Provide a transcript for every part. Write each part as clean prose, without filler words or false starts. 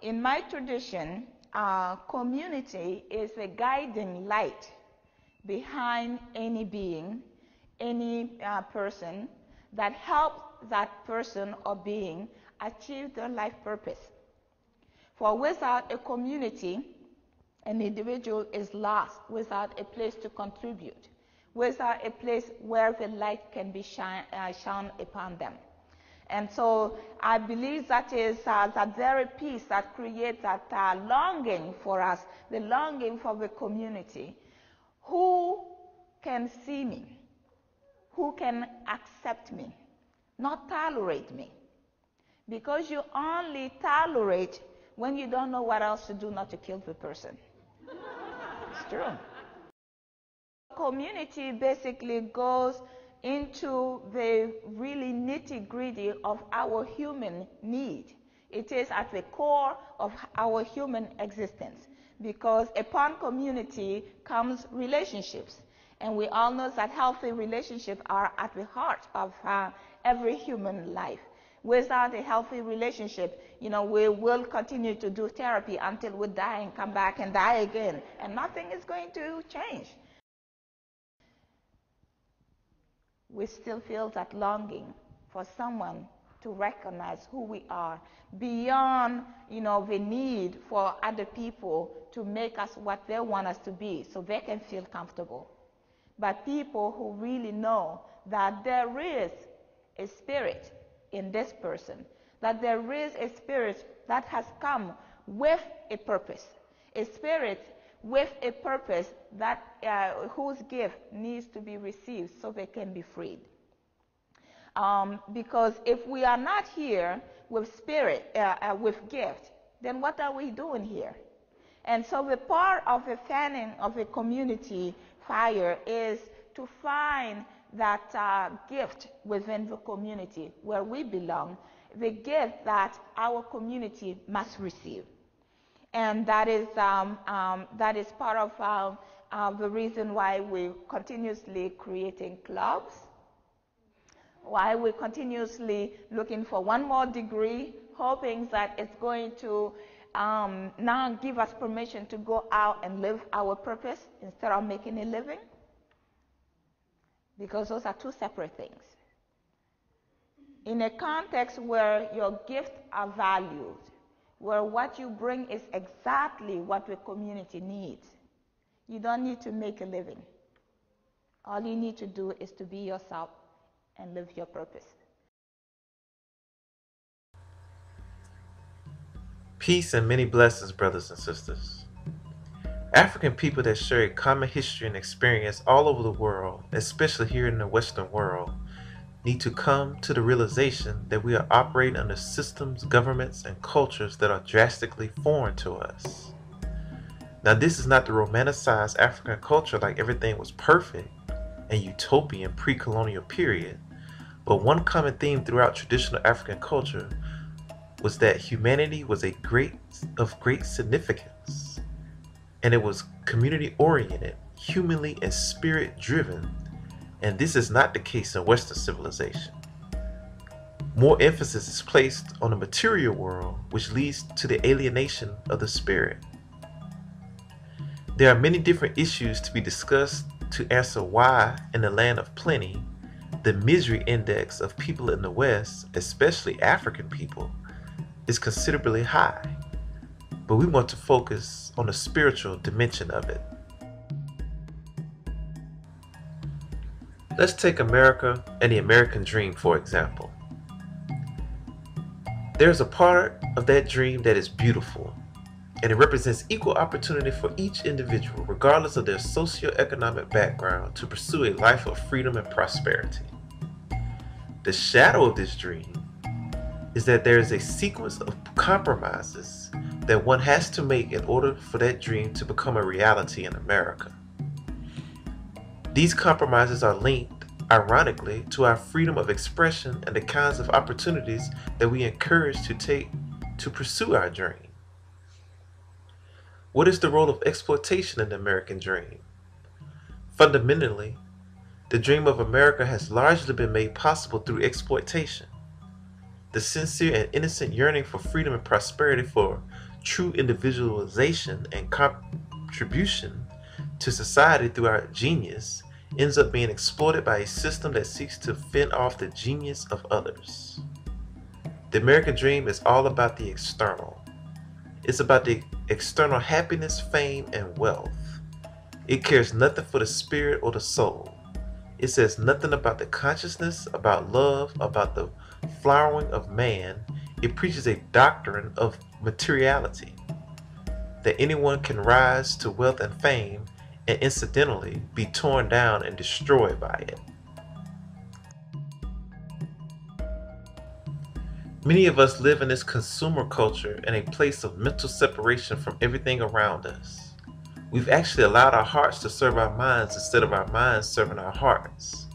In my tradition, community is a guiding light behind any being, any person that helps that person or being achieve their life purpose. For without a community, an individual is lost without a place to contribute, without a place where the light can be shone upon them. And so I believe that is that very piece that creates that longing for us, the longing for the community. Who can see me? Who can accept me? Not tolerate me. Because you only tolerate when you don't know what else to do not to kill the person. It's true. Community basically goes into the really nitty-gritty of our human need. It is at the core of our human existence, because upon community comes relationships. And we all know that healthy relationships are at the heart of every human life. Without a healthy relationship, we will continue to do therapy until we die and come back and die again, and nothing is going to change. We still feel that longing for someone to recognize who we are beyond, the need for other people to make us what they want us to be so they can feel comfortable. But people who really know that there is a spirit in this person, that there is a spirit that has come with a purpose, a spirit with a purpose that whose gift needs to be received so they can be freed. Because if we are not here with spirit, with gift, then what are we doing here? And so the part of the fanning of a community fire is to find that gift within the community where we belong, the gift that our community must receive. And that is part of the reason why we're continuously creating clubs, why we're continuously looking for one more degree, hoping that it's going to now give us permission to go out and live our purpose instead of making a living. Because those are two separate things. In a context where your gifts are valued, where what you bring is exactly what the community needs, you don't need to make a living. All you need to do is to be yourself and live your purpose. Peace and many blessings, brothers and sisters. African people that share a common history and experience all over the world, especially here in the Western world, need to come to the realization that we are operating under systems, governments, and cultures that are drastically foreign to us. Now, this is not the romanticized African culture like everything was perfect and utopian pre-colonial period, but one common theme throughout traditional African culture was that humanity was of great significance, and it was community-oriented, humanly and spirit-driven, and this is not the case in Western civilization. More emphasis is placed on the material world, which leads to the alienation of the spirit. There are many different issues to be discussed to answer why, in the land of plenty, the misery index of people in the West, especially African people, is considerably high, but we want to focus on the spiritual dimension of it. Let's take America and the American dream, for example. There's a part of that dream that is beautiful, and it represents equal opportunity for each individual, regardless of their socioeconomic background, to pursue a life of freedom and prosperity. The shadow of this dream is that there is a sequence of compromises that one has to make in order for that dream to become a reality in America. These compromises are linked, ironically, to our freedom of expression and the kinds of opportunities that we encourage to take to pursue our dream. What is the role of exploitation in the American dream? Fundamentally, the dream of America has largely been made possible through exploitation. The sincere and innocent yearning for freedom and prosperity for true individualization and contribution to society through our genius ends up being exploited by a system that seeks to fend off the genius of others. The American dream is all about the external. It's about the external happiness, fame, and wealth. It cares nothing for the spirit or the soul. It says nothing about the consciousness, about love, about the flowering of man. It preaches a doctrine of materiality, that anyone can rise to wealth and fame and incidentally be torn down and destroyed by it. Many of us live in this consumer culture in a place of mental separation from everything around us. We've actually allowed our hearts to serve our minds instead of our minds serving our hearts.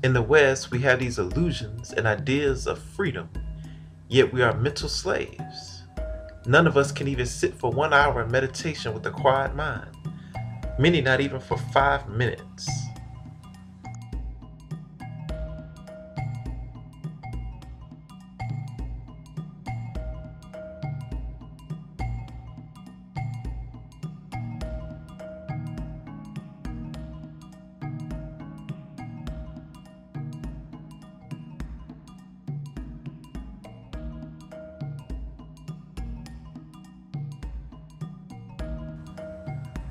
In the West, we have these illusions and ideas of freedom, yet we are mental slaves. None of us can even sit for 1 hour in meditation with a quiet mind. Many not even for 5 minutes.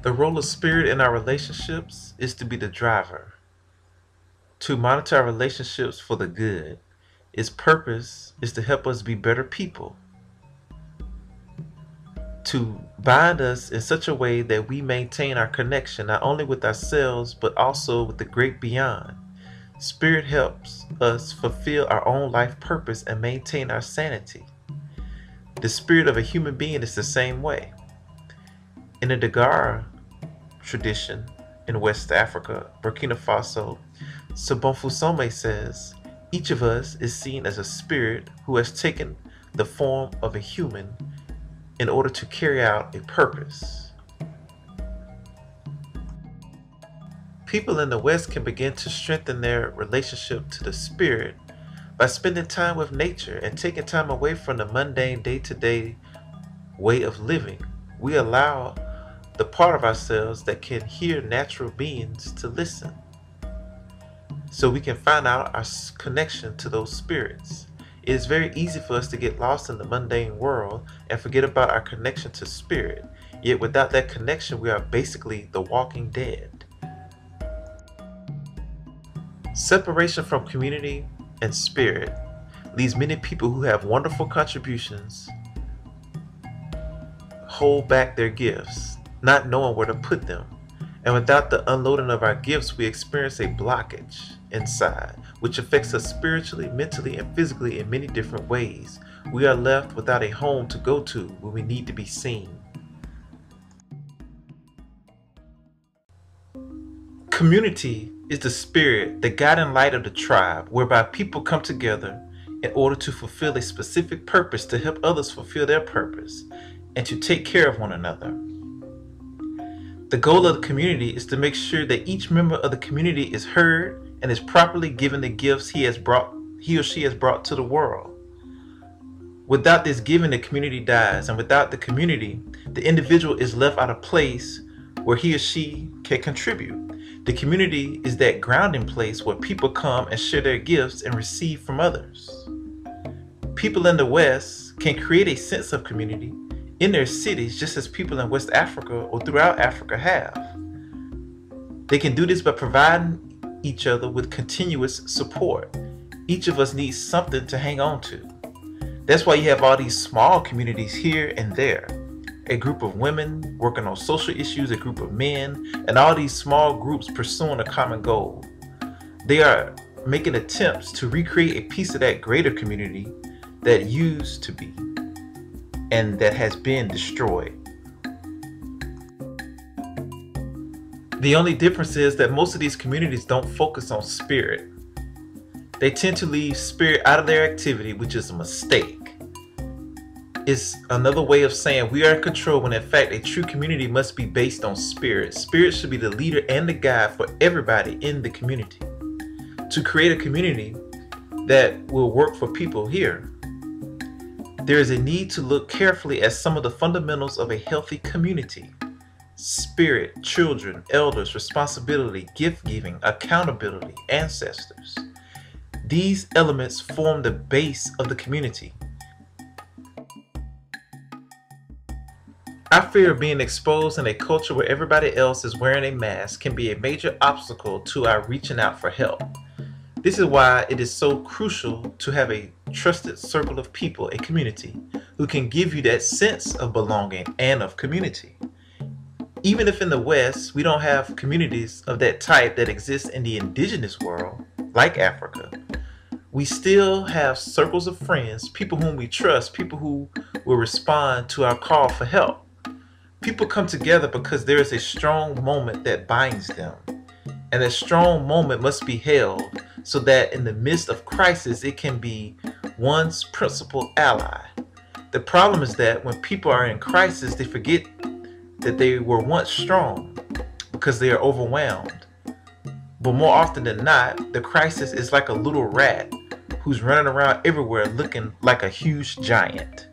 The role of spirit in our relationships is to be the driver, to monitor our relationships for the good. Its purpose is to help us be better people, to bind us in such a way that we maintain our connection not only with ourselves but also with the great beyond. Spirit helps us fulfill our own life purpose and maintain our sanity. The spirit of a human being is the same way. In the Dagara tradition in West Africa, Burkina Faso, Sobonfu says, each of us is seen as a spirit who has taken the form of a human in order to carry out a purpose. People in the West can begin to strengthen their relationship to the spirit by spending time with nature and taking time away from the mundane day-to-day way of living. We allow the part of ourselves that can hear natural beings to listen, so we can find out our connection to those spirits. It is very easy for us to get lost in the mundane world and forget about our connection to spirit, yet without that connection we are basically the walking dead. Separation from community and spirit leaves many people who have wonderful contributions hold back their gifts, not knowing where to put them. And without the unloading of our gifts, we experience a blockage inside, which affects us spiritually, mentally, and physically in many different ways. We are left without a home to go to when we need to be seen. Community is the spirit, the guiding light of the tribe, whereby people come together in order to fulfill a specific purpose, to help others fulfill their purpose, and to take care of one another. The goal of the community is to make sure that each member of the community is heard and is properly given the gifts he or she has brought to the world. Without this giving, the community dies, and without the community, the individual is left out of place where he or she can contribute. The community is that grounding place where people come and share their gifts and receive from others. People in the West can create a sense of community in their cities, just as people in West Africa or throughout Africa have. They can do this by providing each other with continuous support. Each of us needs something to hang on to. That's why you have all these small communities here and there. A group of women working on social issues, a group of men, and all these small groups pursuing a common goal. They are making attempts to recreate a piece of that greater community that used to be and that has been destroyed. The only difference is that most of these communities don't focus on spirit. They tend to leave spirit out of their activity, which is a mistake. It's another way of saying we are in control when in fact a true community must be based on spirit. Spirit should be the leader and the guide for everybody in the community. To create a community that will work for people here, there is a need to look carefully at some of the fundamentals of a healthy community: spirit, children, elders, responsibility, gift giving, accountability, ancestors. These elements form the base of the community. Our fear of being exposed in a culture where everybody else is wearing a mask can be a major obstacle to our reaching out for help. This is why it is so crucial to have a trusted circle of people, a community, who can give you that sense of belonging and of community. Even if in the West we don't have communities of that type that exist in the indigenous world, like Africa, we still have circles of friends, people whom we trust, people who will respond to our call for help. People come together because there is a strong moment that binds them, and that strong moment must be held so that in the midst of crisis it can be one's principal ally. The problem is that when people are in crisis, they forget that they were once strong because they are overwhelmed. But more often than not, the crisis is like a little rat who's running around everywhere looking like a huge giant.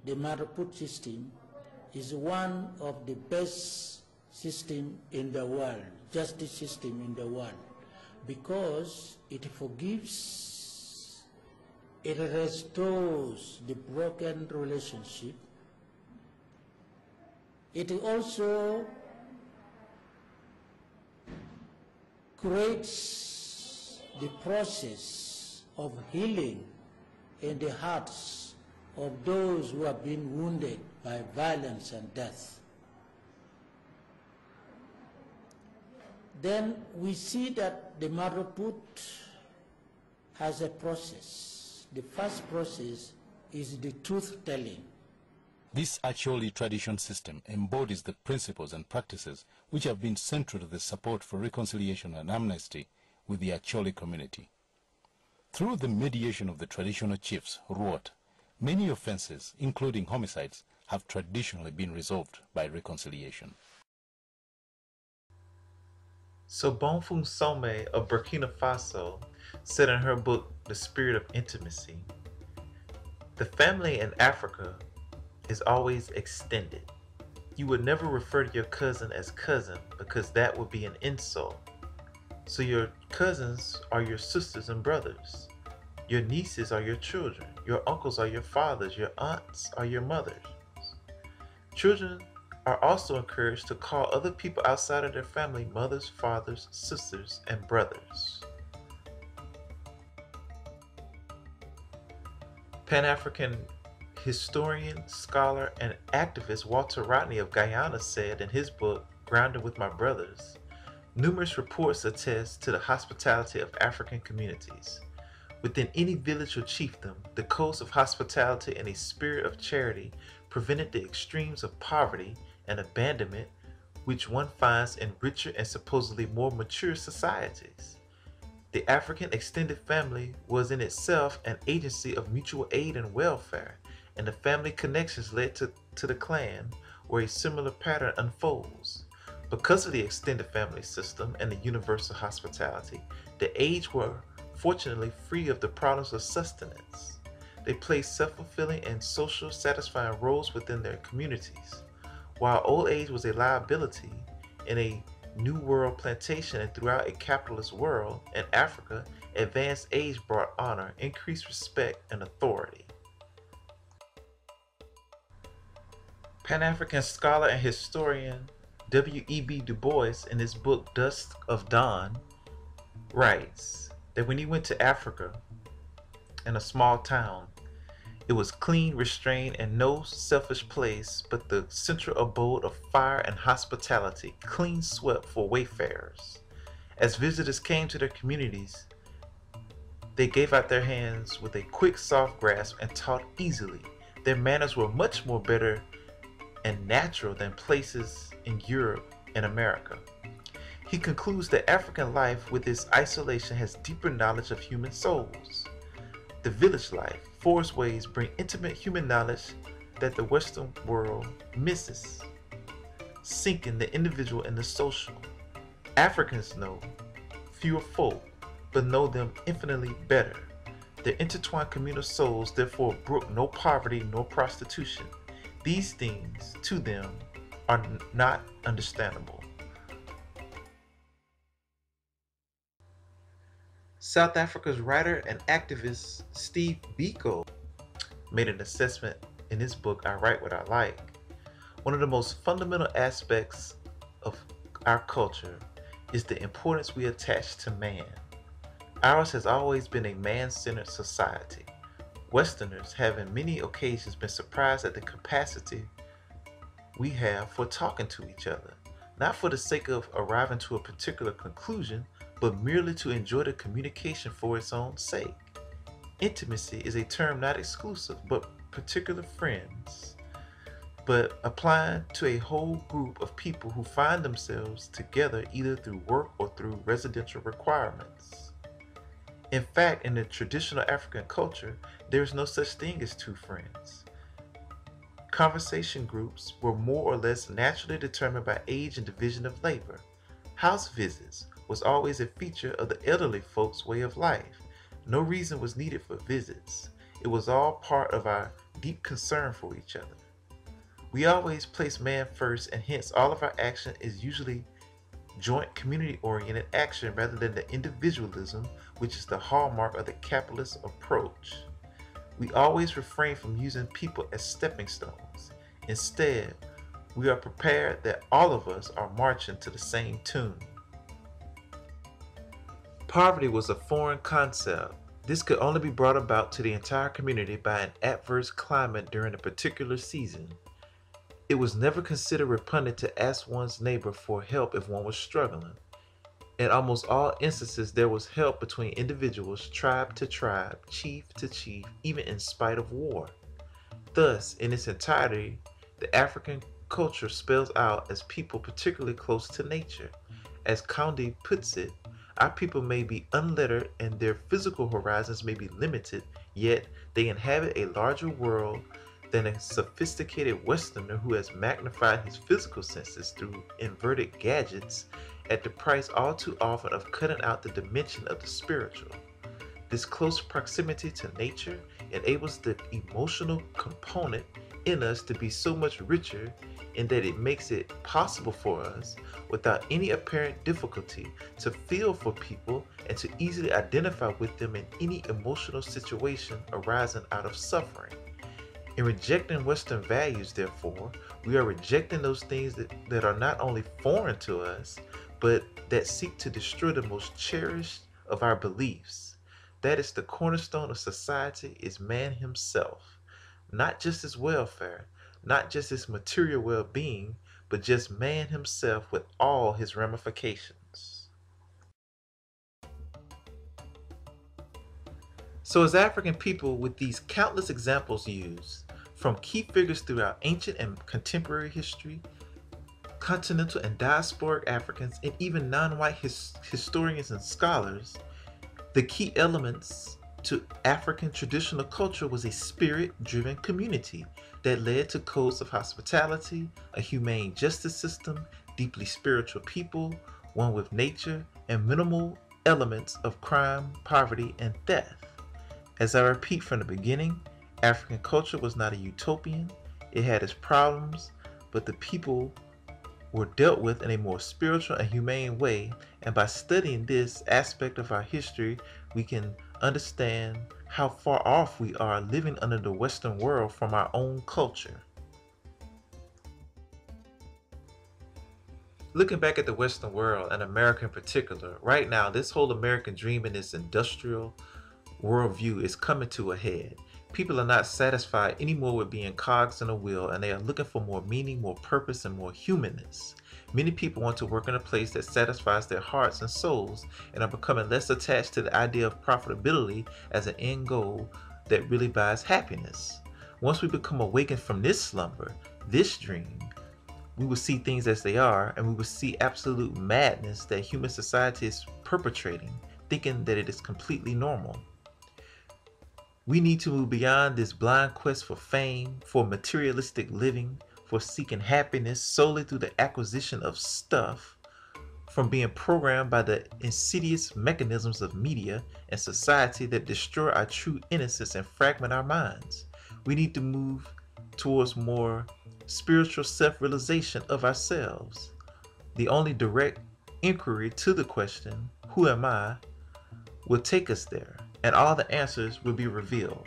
The Maraput system is one of the best systems in the world, justice system in the world, because it forgives, it restores the broken relationship. It also creates the process of healing in the hearts of those who have been wounded by violence and death. Then we see that the Maraput has a process. The first process is the truth-telling. This Acholi tradition system embodies the principles and practices which have been central to the support for reconciliation and amnesty with the Acholi community. Through the mediation of the traditional chiefs, Ruot, many offenses, including homicides, have traditionally been resolved by reconciliation. Sobonfu Some of Burkina Faso said in her book, The Spirit of Intimacy, "The family in Africa is always extended. You would never refer to your cousin as cousin because that would be an insult. So your cousins are your sisters and brothers. Your nieces are your children. Your uncles are your fathers. Your aunts are your mothers. Children are also encouraged to call other people outside of their family mothers, fathers, sisters, and brothers." Pan-African historian, scholar, and activist Walter Rodney of Guyana said in his book, Grounded with My Brothers, numerous reports attest to the hospitality of African communities. Within any village or chiefdom, the codes of hospitality and a spirit of charity prevented the extremes of poverty and abandonment which one finds in richer and supposedly more mature societies. The African extended family was in itself an agency of mutual aid and welfare, and the family connections led to the clan, where a similar pattern unfolds. Because of the extended family system and the universal hospitality, the aged were fortunately free of the problems of sustenance. They played self-fulfilling and social satisfying roles within their communities. While old age was a liability in a New World plantation and throughout a capitalist world, in Africa, advanced age brought honor, increased respect, and authority. Pan-African scholar and historian W.E.B. Du Bois, in his book Dusk of Dawn, writes that when he went to Africa, in a small town, it was clean, restrained, and no selfish place, but the central abode of fire and hospitality, clean swept for wayfarers. As visitors came to their communities, they gave out their hands with a quick, soft grasp and talked easily. Their manners were much more better and natural than places in Europe and America. He concludes that African life with its isolation has deeper knowledge of human souls. The village life, forest ways bring intimate human knowledge that the Western world misses, sinking the individual in the social. Africans know fewer folk, but know them infinitely better. Their intertwined communal souls therefore brook no poverty nor prostitution. These things, to them, are not understandable. South Africa's writer and activist Steve Biko made an assessment in his book, I Write What I Like. One of the most fundamental aspects of our culture is the importance we attach to man. Ours has always been a man-centered society. Westerners have in many occasions been surprised at the capacity we have for talking to each other, not for the sake of arriving to a particular conclusion, but merely to enjoy the communication for its own sake. Intimacy is a term not exclusive, but particular friends, but applying to a whole group of people who find themselves together either through work or through residential requirements. In fact, in the traditional African culture, there is no such thing as two friends. Conversation groups were more or less naturally determined by age and division of labor. House visits was always a feature of the elderly folks' way of life. No reason was needed for visits. It was all part of our deep concern for each other. We always place man first, and hence all of our action is usually joint community-oriented action rather than the individualism which is the hallmark of the capitalist approach. We always refrain from using people as stepping stones. Instead, we are prepared that all of us are marching to the same tune. Poverty was a foreign concept. This could only be brought about to the entire community by an adverse climate during a particular season. It was never considered repugnant to ask one's neighbor for help if one was struggling. In almost all instances, there was help between individuals, tribe to tribe, chief to chief, even in spite of war. Thus, in its entirety, the African culture spells out as people particularly close to nature. As Condi puts it, Our people may be unlettered and their physical horizons may be limited, yet they inhabit a larger world than a sophisticated Westerner who has magnified his physical senses through inverted gadgets at the price all too often of cutting out the dimension of the spiritual. This close proximity to nature enables the emotional component in us to be so much richer in that it makes it possible for us, without any apparent difficulty, to feel for people and to easily identify with them in any emotional situation arising out of suffering. In rejecting Western values, therefore, we are rejecting those things that are not only foreign to us, but that seek to destroy the most cherished of our beliefs. That is the cornerstone of society, is man himself. Not just his welfare, not just his material well-being, but just man himself with all his ramifications. So as African people, with these countless examples used, from key figures throughout ancient and contemporary history, continental and diasporic Africans, and even non-white historians and scholars, the key elements to African traditional culture was a spirit-driven community that led to codes of hospitality, a humane justice system, deeply spiritual people, one with nature, and minimal elements of crime, poverty, and death. As I repeat from the beginning, African culture was not a utopian. It had its problems, but the people were dealt with in a more spiritual and humane way, and by studying this aspect of our history, we can understand how far off we are living under the Western world from our own culture. Looking back at the Western world, and America in particular, right now, this whole American dream and this industrial worldview is coming to a head. People are not satisfied anymore with being cogs in a wheel, and they are looking for more meaning, more purpose, and more humanness. Many people want to work in a place that satisfies their hearts and souls, and are becoming less attached to the idea of profitability as an end goal that really buys happiness. Once we become awakened from this slumber, this dream, we will see things as they are, and we will see absolute madness that human society is perpetrating, thinking that it is completely normal. We need to move beyond this blind quest for fame, for materialistic living, for seeking happiness solely through the acquisition of stuff, from being programmed by the insidious mechanisms of media and society that destroy our true innocence and fragment our minds. We need to move towards more spiritual self-realization of ourselves. The only direct inquiry to the question, who am I, will take us there, and all the answers will be revealed.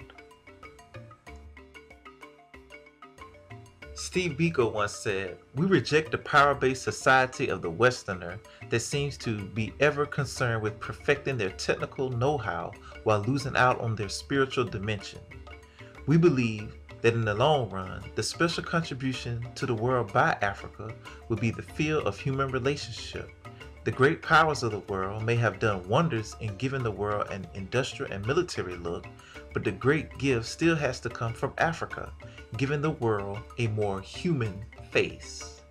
Steve Biko once said, "We reject the power-based society of the Westerner that seems to be ever concerned with perfecting their technical know-how while losing out on their spiritual dimension. We believe that in the long run, the special contribution to the world by Africa will be the field of human relationship. The great powers of the world may have done wonders in giving the world an industrial and military look, but the great gift still has to come from Africa, giving the world a more human face."